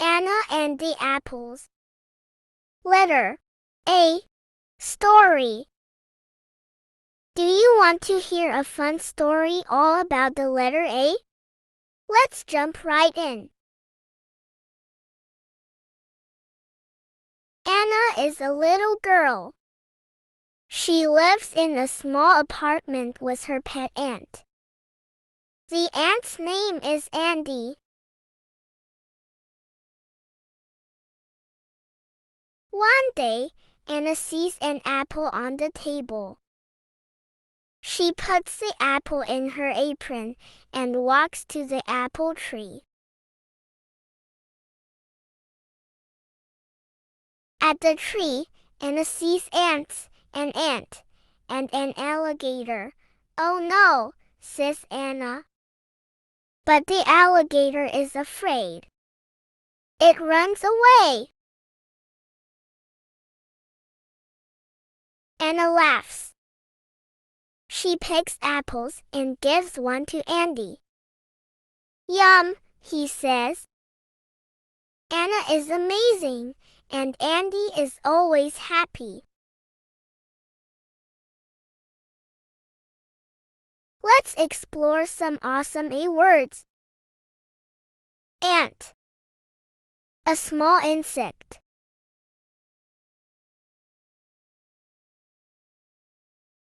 Anna and the Apples. Letter A. Story. Do you want to hear a fun story all about the letter A? Let's jump right in. Anna is a little girl. She lives in a small apartment with her pet ant. The ant's name is Andy. One day, Anna sees an apple on the table. She puts the apple in her apron and walks to the apple tree. At the tree, Anna sees ants, an ant, and an alligator. "Oh no," says Anna. But the alligator is afraid. It runs away. Anna laughs. She picks apples and gives one to Andy. "Yum," he says. Anna is amazing, and Andy is always happy. Let's explore some awesome A words. Ant. A small insect.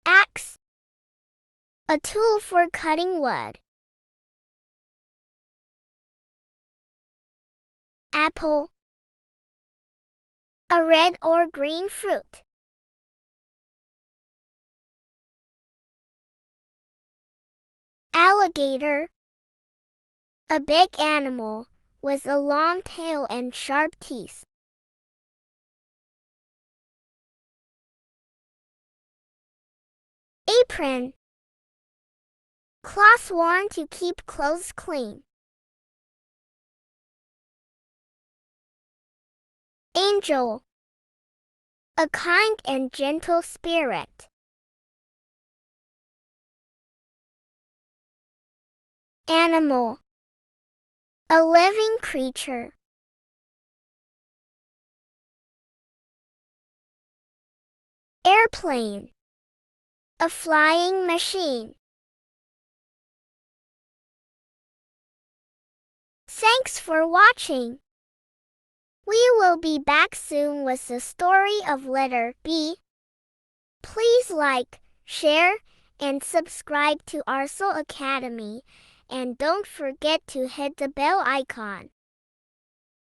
Axe. A tool for cutting wood. Apple. A red or green fruit. Alligator. A big animal with a long tail and sharp teeth. Apron. Cloth worn to keep clothes clean. Angel. A kind and gentle spirit. Animal. A living creature. Airplane. A flying machine. Thanks for watching. We will be back soon with the story of letter B. Please like, share, and subscribe to Arsal Academy, and don't forget to hit the bell icon.